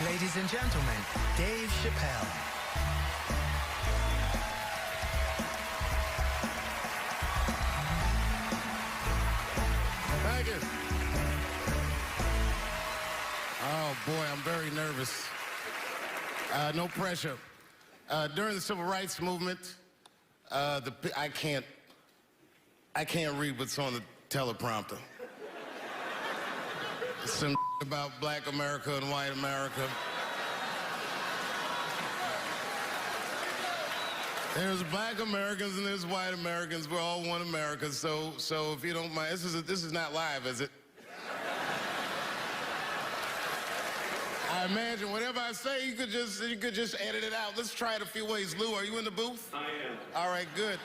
Ladies and gentlemen, Dave Chappelle. Thank you. Oh boy, I'm very nervous. No pressure. During the civil rights movement, I can't read what's on the teleprompter. Some about black America and white America. There's black Americans and there's white Americans. We're all one America. So if you don't mind, this is not live, is it? I imagine whatever I say, you could just edit it out. Let's try it a few ways. Lou, are you in the booth? I am. All right, good.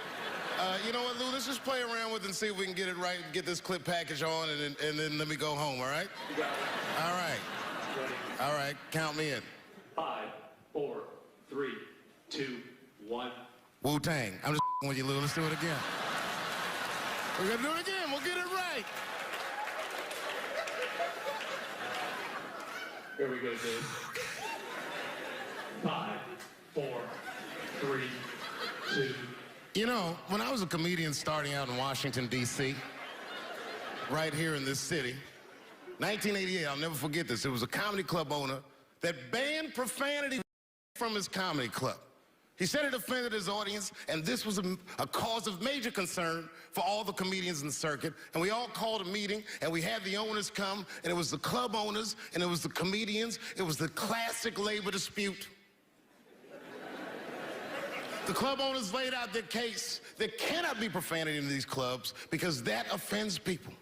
You know what, Lou? Let's just play around with it and see if we can get it right, get this clip package on, and then let me go home, all right? You got it. All right. Ready? All right, count me in. 5, 4, 3, 2, 1. Wu-Tang. I'm just with you, Lou. Let's do it again. We're gonna do it again. We'll get it right. Here we go, Dave. 5, 4, 3, 2. You know, when I was a comedian starting out in Washington, D.C., right here in this city, 1988, I'll never forget this. It was a comedy club owner that banned profanity from his comedy club. He said it offended his audience, and this was a cause of major concern for all the comedians in the circuit. And we all called a meeting, and we had the owners come, and it was the club owners, and it was the comedians. It was the classic labor dispute. The club owners laid out their case. There cannot be profanity in these clubs because that offends people.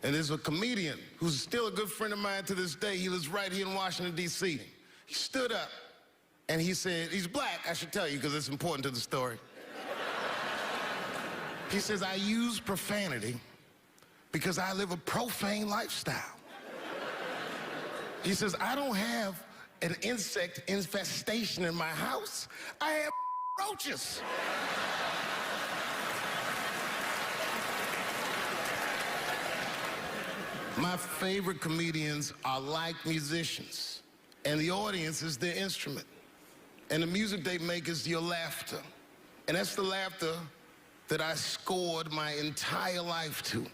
And there's a comedian who's still a good friend of mine to this day. He lives right here in Washington, D.C. He stood up and he said, he's black, I should tell you, because it's important to the story. He says, I use profanity because I live a profane lifestyle. He says, I don't have an insect infestation in my house. I have roaches. My favorite comedians are like musicians, and the audience is their instrument. And the music they make is your laughter. And that's the laughter that I scored my entire life to.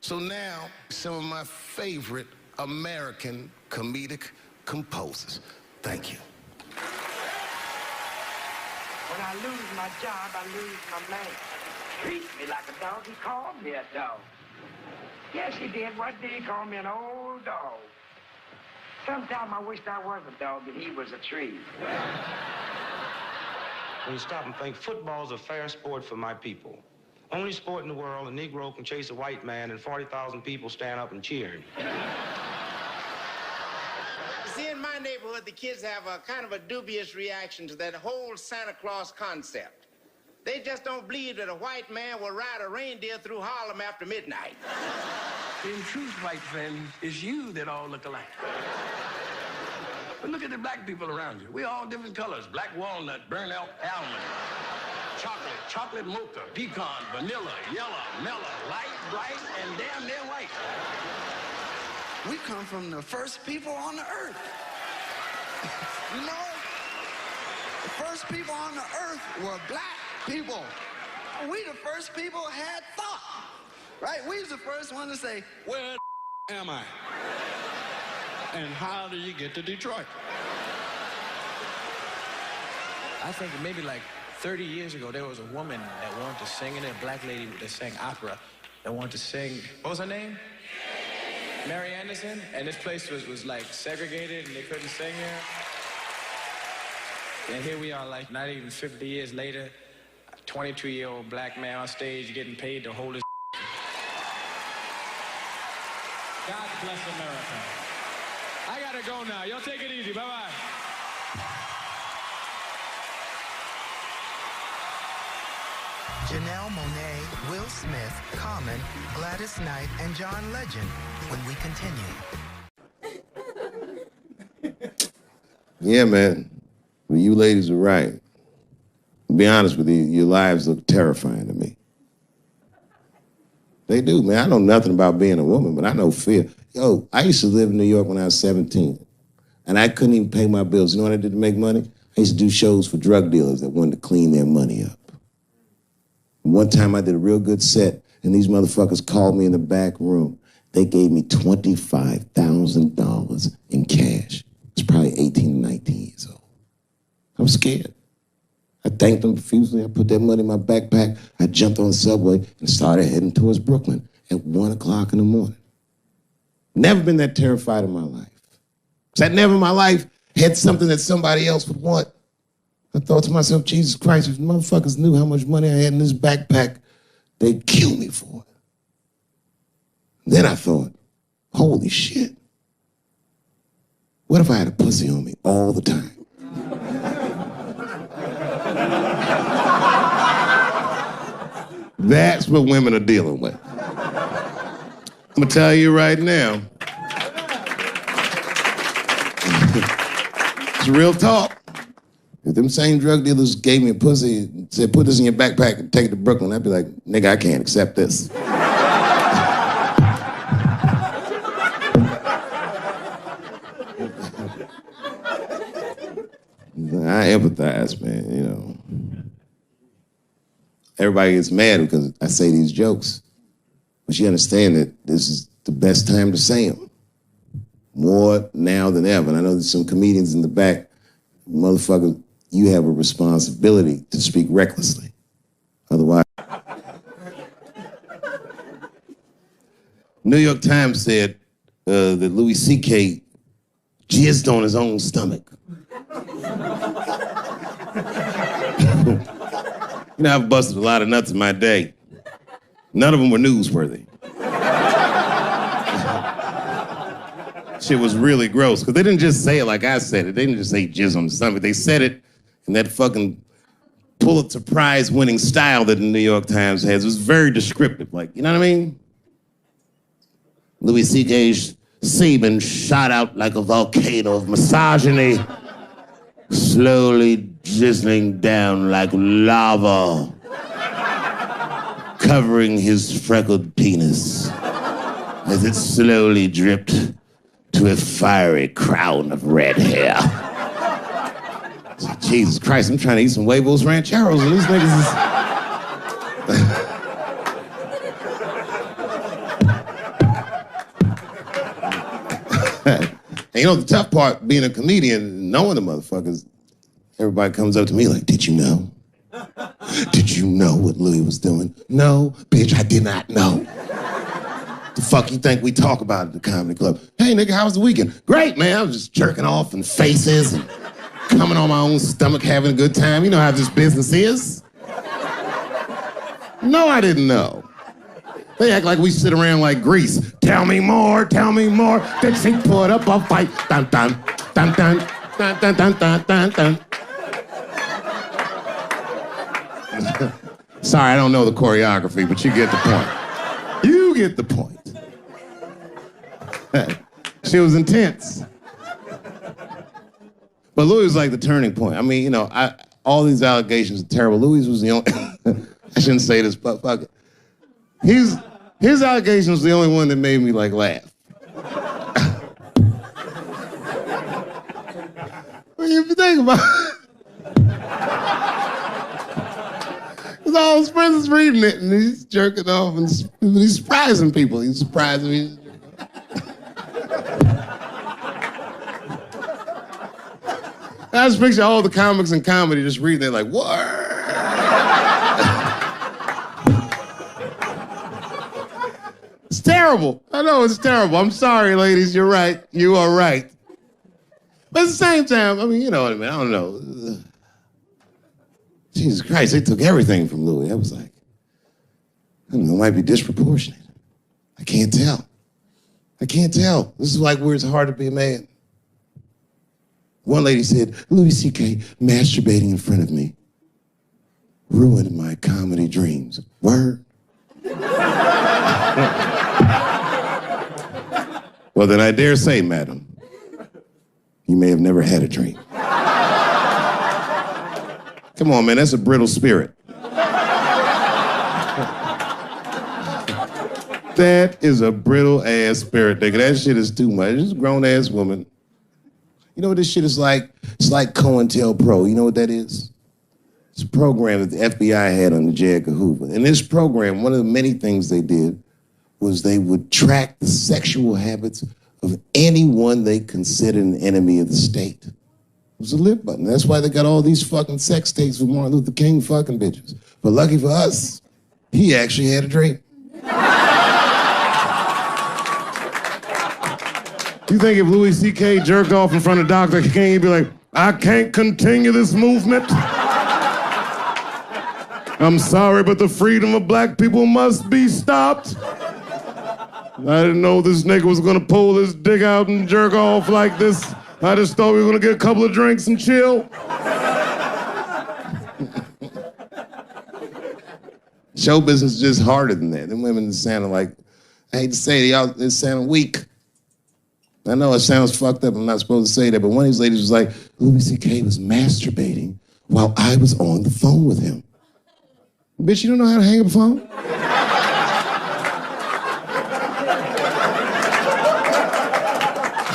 So now, some of my favorite American comedic composers. Thank you. When I lose my job, I lose my man. Treats me like a dog. He called me a dog. Yes, he did. What did he call me? An old dog. Sometimes I wished I was a dog and he was a tree. When you stop and think, football's a fair sport for my people. Only sport in the world a Negro can chase a white man and 40,000 people stand up and cheer him. See, in my neighborhood, the kids have a kind of a dubious reaction to that whole Santa Claus concept. They just don't believe that a white man will ride a reindeer through Harlem after midnight. In truth, white friend, it's you that all look alike. But look at the black people around you. We're all different colors. Black walnut, burnt elk, almond, chocolate mocha, pecan, vanilla, yellow, mellow, light, bright, and damn near white. We come from the first people on the earth. You know, the first people on the earth were black people. We the first people had thought, right? We was the first one to say, where am I? And how do you get to Detroit? I think maybe like 30 years ago, there was a woman that wanted to sing, and a black lady that sang opera that wanted to sing. What was her name? Mary Anderson. And this place was like segregated, and they couldn't sing here. And here we are, like not even 50 years later, a 22-year-old black man on stage getting paid to hold his. God bless America. I gotta go now. Y'all take it easy. Bye-bye. Janelle Monáe, Will Smith, Common, Gladys Knight, and John Legend when we continue. Yeah, man. Well, you ladies are right. To be honest with you, your lives look terrifying to me. They do, man. I know nothing about being a woman, but I know fear. Yo, I used to live in New York when I was 17. And I couldn't even pay my bills. You know what I did to make money? I used to do shows for drug dealers that wanted to clean their money up. And one time I did a real good set, and these motherfuckers called me in the back room. They gave me $25,000 in cash. I was probably 18 or 19 years old. I was scared. I thanked them profusely. I put that money in my backpack. I jumped on the subway and started heading towards Brooklyn at 1 o'clock in the morning. Never been that terrified in my life. Because I never in my life had something that somebody else would want. I thought to myself, Jesus Christ, if motherfuckers knew how much money I had in this backpack, they'd kill me for it. Then I thought, holy shit. What if I had a pussy on me all the time? That's what women are dealing with. I'm gonna tell you right now. It's real talk. If them same drug dealers gave me a pussy and said, put this in your backpack and take it to Brooklyn, I'd be like, nigga, I can't accept this. I empathize, man, you know. Everybody gets mad because I say these jokes. But you understand that this is the best time to say them. More now than ever. And I know there's some comedians in the back. Motherfucker, you have a responsibility to speak recklessly. Otherwise. New York Times said that Louis C.K. jizzed on his own stomach. You know, I've busted a lot of nuts in my day. None of them were newsworthy. Shit was really gross, because they didn't just say it like I said it. They didn't just say jizz on the stomach. They said it in that fucking Pulitzer Prize-winning style that the New York Times has. It was very descriptive, like, you know what I mean? Louis C.K.'s semen shot out like a volcano of misogyny, slowly drizzling down like lava, covering his freckled penis as it slowly dripped to a fiery crown of red hair. Jesus Christ, I'm trying to eat some huevos rancheros and these niggas is... And you know, the tough part, being a comedian, knowing the motherfuckers, everybody comes up to me like, did you know? Did you know what Louis was doing? No, bitch, I did not know. The fuck you think we talk about at the comedy club? Hey, nigga, how was the weekend? Great, man. I was just jerking off in faces and coming on my own stomach, having a good time. You know how this business is. No, I didn't know. They act like we sit around like Grease. Tell me more, tell me more. Dixie put up a fight. Dun, dun, dun, dun, dun, dun, dun, dun, dun, dun. Sorry, I don't know the choreography, but you get the point. You get the point. She was intense. But Louis was like the turning point. I mean, you know, all these allegations are terrible. Louis was the only... I shouldn't say this, but fuck it. His allegation was the only one that made me, like, laugh. Well, if you think about it, because all his friends is reading it, and he's jerking off, and he's surprising people. He's surprising me. I just picture all the comics in comedy just reading it like, what? It's terrible. I know it's terrible. I'm sorry, ladies. You're right. You are right. But at the same time, I mean, you know what I mean? I don't know. Jesus Christ, they took everything from Louis. I was like, I don't know, it might be disproportionate. I can't tell. I can't tell. This is like where it's hard to be a man. One lady said, Louis C.K. masturbating in front of me ruined my comedy dreams. Word? Well, then I dare say, madam, you may have never had a dream. Come on, man, that's a brittle spirit. That is a brittle ass spirit, nigga. That shit is too much. This grown ass woman. You know what this shit is like? It's like COINTELPRO. You know what that is? It's a program that the FBI had under J. Edgar Hoover. In this program, one of the many things they did was they would track the sexual habits of anyone they considered an enemy of the state. It was a live button. That's why they got all these fucking sex tapes with Martin Luther King fucking bitches. But lucky for us, he actually had a dream. You think if Louis C.K. jerked off in front of Dr. King, he'd be like, I can't continue this movement? I'm sorry, but the freedom of black people must be stopped. I didn't know this nigga was gonna pull his dick out and jerk off like this. I just thought we were gonna get a couple of drinks and chill. Show business is just harder than that. Them women sounding like, I hate to say it, y'all, they sound weak. I know it sounds fucked up, I'm not supposed to say that, but one of these ladies was like, Louis C.K. was masturbating while I was on the phone with him. Bitch, you don't know how to hang up a phone?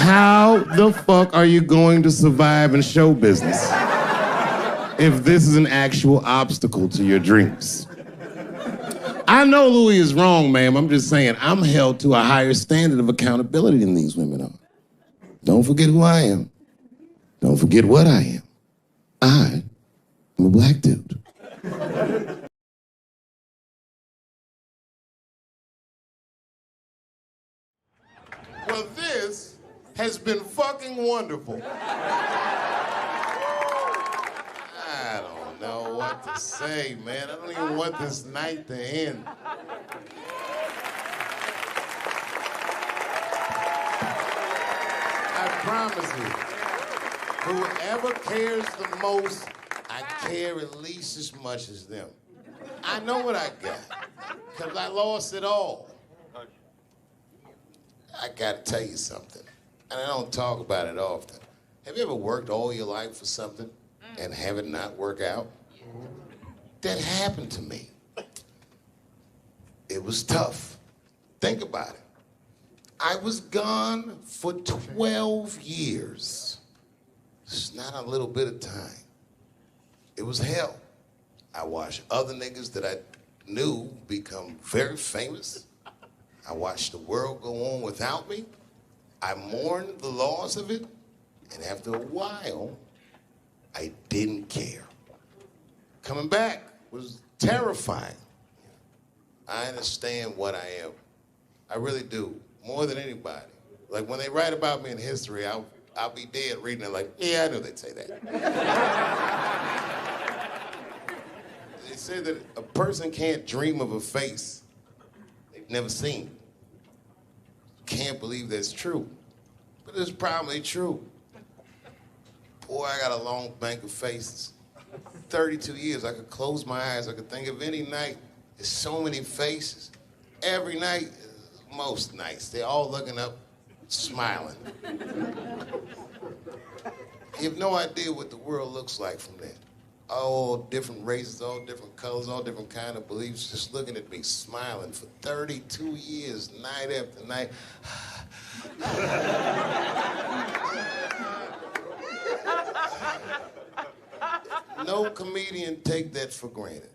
How the fuck are you going to survive in show business if this is an actual obstacle to your dreams? I know Louis is wrong, ma'am. I'm just saying I'm held to a higher standard of accountability than these women are. Don't forget who I am. Don't forget what I am. I am a black dude. Well, this has been fucking wonderful. I don't know what to say, man. I don't even want this night to end. I promise you, whoever cares the most, I care at least as much as them. I know what I got, because I lost it all. I gotta tell you something, and I don't talk about it often. Have you ever worked all your life for something and have it not work out? That happened to me. It was tough. Think about it. I was gone for 12 years. It's not a little bit of time. It was hell. I watched other niggas that I knew become very famous. I watched the world go on without me. I mourned the loss of it. And after a while, I didn't care. Coming back was terrifying. I understand what I am. I really do, more than anybody. Like when they write about me in history, I'll be dead reading it like, yeah, I knew they'd say that. They say that a person can't dream of a face they've never seen. Can't believe that's true, but it's probably true. Boy, I got a long bank of faces. 32 years, I could close my eyes, I could think of any night. There's so many faces. Every night, most nights, they're all looking up, smiling. You have no idea what the world looks like from that. All different races, all different colors, all different kind of beliefs, just looking at me, smiling for 32 years, night after night. No comedian take that for granted.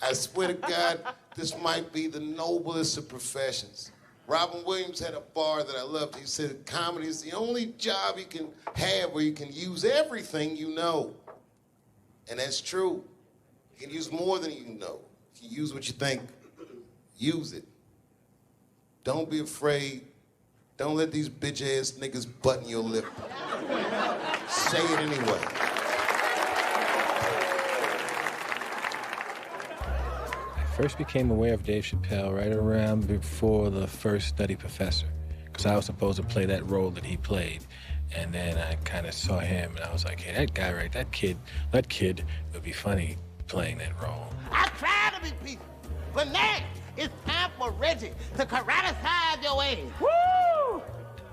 I swear to God, this might be the noblest of professions. Robin Williams had a bar that I loved. He said comedy is the only job you can have where you can use everything you know. And that's true. You can use more than you know. You can use what you think. Use it. Don't be afraid. Don't let these bitch-ass niggas button your lip. Say it anyway. I first became aware of Dave Chappelle right around before the first Nutty Professor, because I was supposed to play that role that he played. And then I kind of saw him, and I was like, hey, that guy, right, that kid would be funny playing that role. I try to be peaceful, but now it's time for Reggie to karate-size your ass. Woo!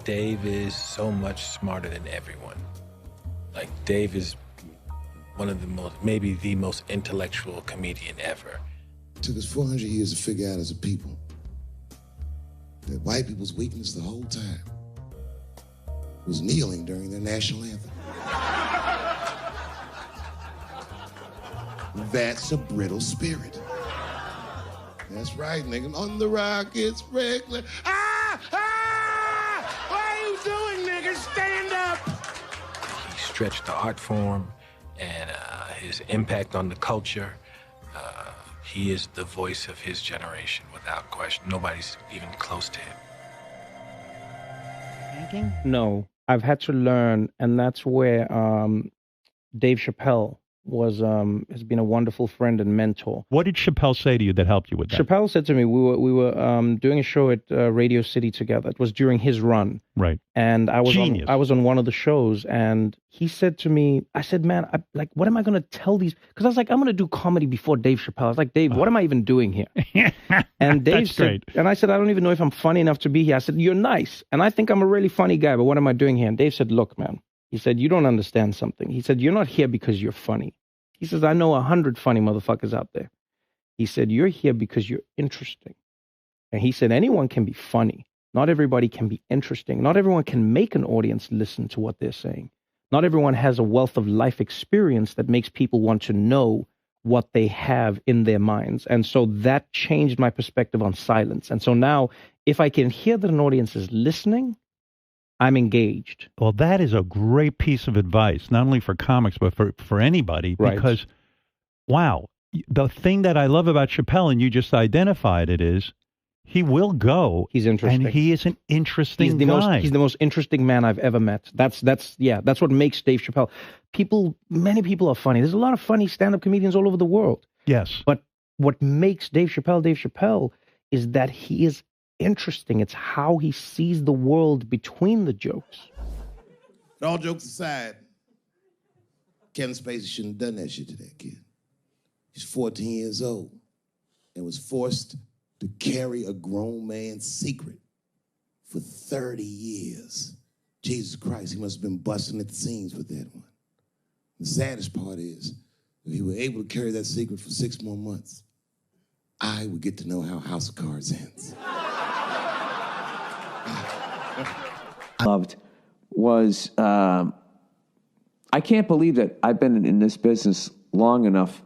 Dave is so much smarter than everyone. Like, Dave is one of the most, maybe the most intellectual comedian ever. It took us 400 years to figure out as a people that white people's weakness the whole time was kneeling during their national anthem. That's a brittle spirit. That's right, nigga. On the Rockets, regular. What are you doing, nigga? Stand up! He stretched the art form and his impact on the culture. He is the voice of his generation, without question. Nobody's even close to him. No, I've had to learn, and that's where Dave Chappelle has been a wonderful friend and mentor. What did Chappelle say to you that helped you with that? Chappelle said to me, we were doing a show at Radio City together. It was during his run. Right. And I was Genius. I was on one of the shows, and he said to me, I said, man, what am I going to tell these? Because I was like, I'm going to do comedy before Dave Chappelle. I was like, Dave, what am I even doing here? And Dave That's said, great. and I said, I don't even know if I'm funny enough to be here. I said, you're nice, and I think I'm a really funny guy, but what am I doing here? And Dave said, look, man, he said, you don't understand something. He said, you're not here because you're funny. He says, I know 100 funny motherfuckers out there. He said, you're here because you're interesting. And he said, anyone can be funny. Not everybody can be interesting. Not everyone can make an audience listen to what they're saying. Not everyone has a wealth of life experience that makes people want to know what they have in their minds. And so that changed my perspective on silence. And so now, if I can hear that an audience is listening, I'm engaged. Well, that is a great piece of advice, not only for comics, but for anybody. Right. Because, wow, the thing that I love about Chappelle, and you just identified it, is he will go. He's interesting. And he is an interesting guy. He's the most interesting man I've ever met. That's what makes Dave Chappelle. Many people are funny. There's a lot of funny stand-up comedians all over the world. Yes. But what makes Dave Chappelle is that he is interesting. It's how he sees the world between the jokes. But all jokes aside, Kevin Spacey shouldn't have done that shit to that kid. He's 14 years old and was forced to carry a grown man's secret for 30 years. Jesus Christ, he must have been busting at the seams with that one. The saddest part is, if he were able to carry that secret for 6 more months, I would get to know how House of Cards ends. Loved was, I can't believe that I've been in this business long enough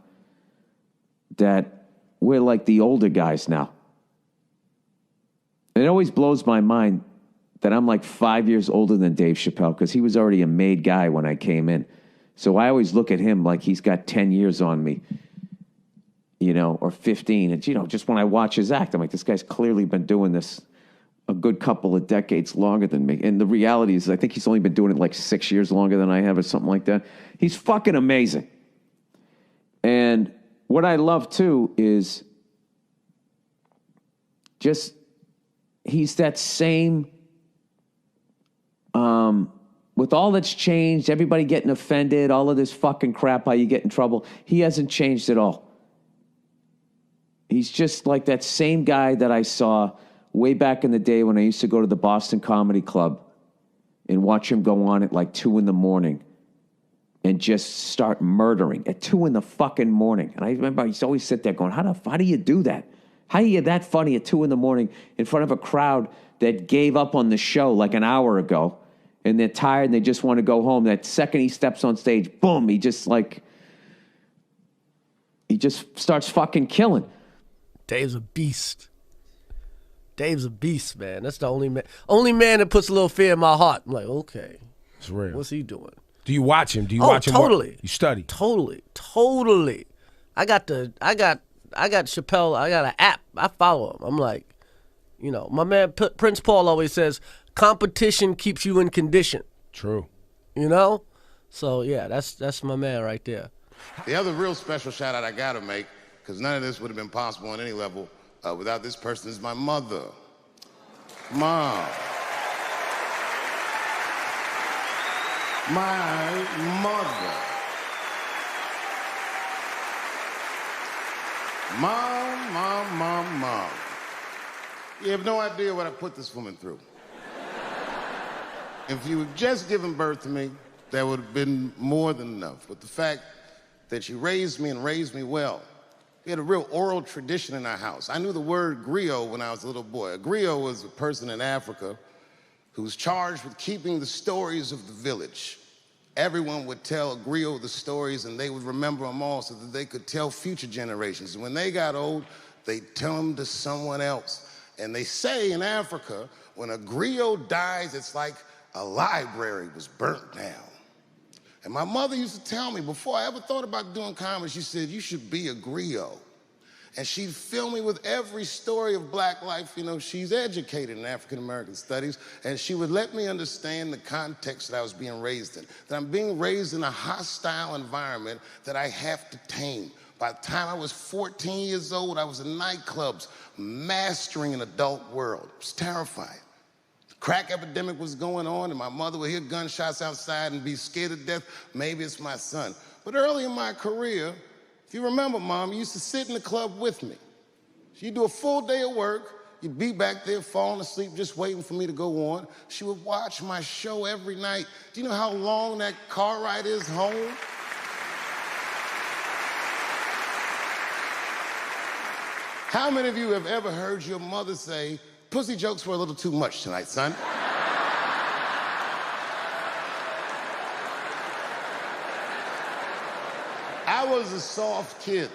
that we're like the older guys now. It always blows my mind that I'm like 5 years older than Dave Chappelle, because he was already a made guy when I came in. So I always look at him like he's got 10 years on me, or 15. And, just when I watch his act, I'm like, this guy's clearly been doing this a good couple of decades longer than me. And the reality is, I think he's only been doing it like 6 years longer than I have or something like that. He's fucking amazing. And what I love, too, is just he's that same, with all that's changed, everybody getting offended, all of this fucking crap, how you get in trouble, he hasn't changed at all. He's just like that same guy that I saw way back in the day when I used to go to the Boston Comedy Club and watch him go on at like 2 a.m. and just start murdering at 2 a.m. And I remember I used to always sit there going, how do you do that? How are you that funny at 2 a.m. in front of a crowd that gave up on the show like an hour ago, and they're tired and they just want to go home? That second he steps on stage, boom, he just starts fucking killing. Dave's a beast. Dave's a beast, man. That's the only man that puts a little fear in my heart. I'm like, okay, it's real. What's he doing? Do you watch him? Do you watch him? Totally. You study? Totally. I got Chappelle. I got an app. I follow him. I'm like, my man Prince Paul always says, competition keeps you in condition. True. So yeah, that's my man right there. The other real special shout out I gotta make, because none of this would have been possible on any level without this person, is my mother. Mom. My mother. Mom. You have no idea what I put this woman through. If you had just given birth to me, that would have been more than enough. But the fact that she raised me and raised me well, we had a real oral tradition in our house. I knew the word griot when I was a little boy. A griot was a person in Africa who was charged with keeping the stories of the village. Everyone would tell a griot the stories, and they would remember them all so that they could tell future generations. And when they got old, they'd tell them to someone else. And they say in Africa, when a griot dies, it's like a library was burnt down. And my mother used to tell me, before I ever thought about doing comedy, she said, you should be a griot. And she'd fill me with every story of black life. You know, she's educated in African-American studies, and she would let me understand the context that I was being raised in, that I'm being raised in a hostile environment that I have to tame. By the time I was 14 years old, I was in nightclubs, mastering an adult world. It was terrifying. The crack epidemic was going on, and my mother would hear gunshots outside and be scared to death. Maybe it's my son. But early in my career, if you remember, Mom, you used to sit in the club with me. She'd do a full day of work. You'd be back there falling asleep, just waiting for me to go on. She would watch my show every night. Do you know how long that car ride is home? How many of you have ever heard your mother say, pussy jokes were a little too much tonight, son? I was a soft kid.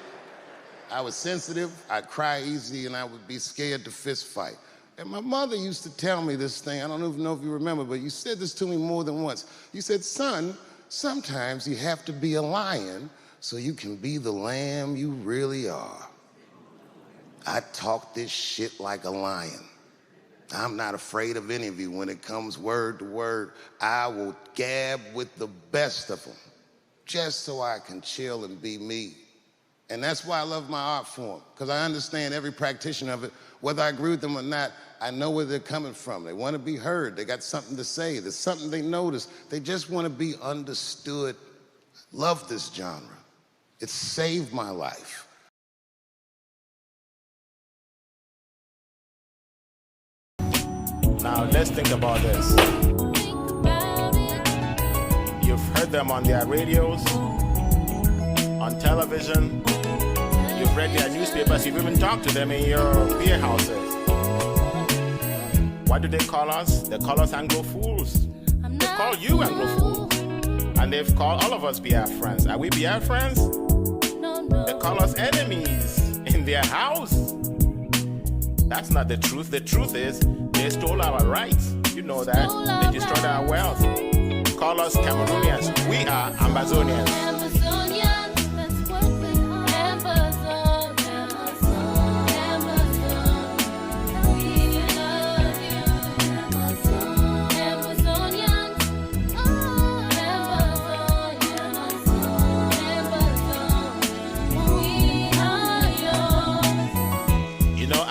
I was sensitive, I'd cry easy, and I would be scared to fist fight. And my mother used to tell me this thing, I don't even know if you remember, but you said this to me more than once. You said, son, sometimes you have to be a lion so you can be the lamb you really are. I talk this shit like a lion. I'm not afraid of any of you. When it comes word to word, I will gab with the best of them, just so I can chill and be me. And that's why I love my art form, because I understand every practitioner of it. Whether I agree with them or not, I know where they're coming from. They want to be heard. They got something to say. There's something they notice. They just want to be understood. Love this genre. It saved my life. Now, let's think about this. You've heard them on their radios, on television, you've read their newspapers, you've even talked to them in your beer houses. What do they call us? They call us Anglo fools. They call you Anglo fools. And they've called all of us BR friends. Are we BR friends? They call us enemies in their house. That's not the truth. The truth is, they stole our rights. You know that. They destroyed our wealth. Call us Cameroonians. We are Ambazonians.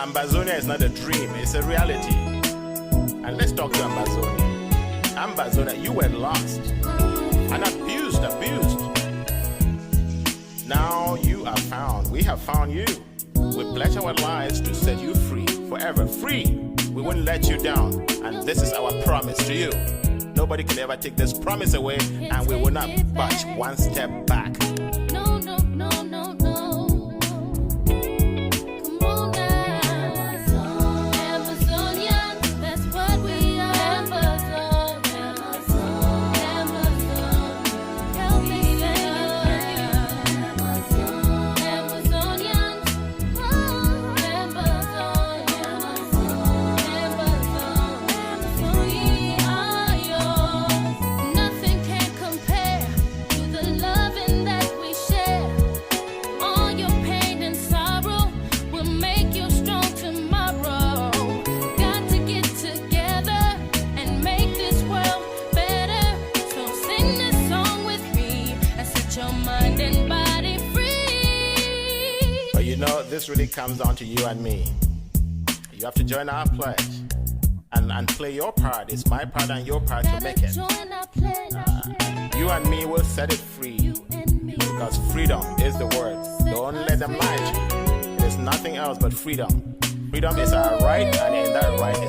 Ambazonia is not a dream, it's a reality. And let's talk to Ambazonia. Ambazonia, you were lost and abused. Now you are found. We have found you. We pledge our lives to set you free, forever free. We won't let you down. And this is our promise to you. Nobody can ever take this promise away, and we will not budge one step back. This really comes down to you and me. You have to join our pledge and play your part. It's my part and your part to make it. You and me will set it free, because freedom is the word. Don't let them lie to you. There's nothing else but freedom. Freedom is our right, and in that right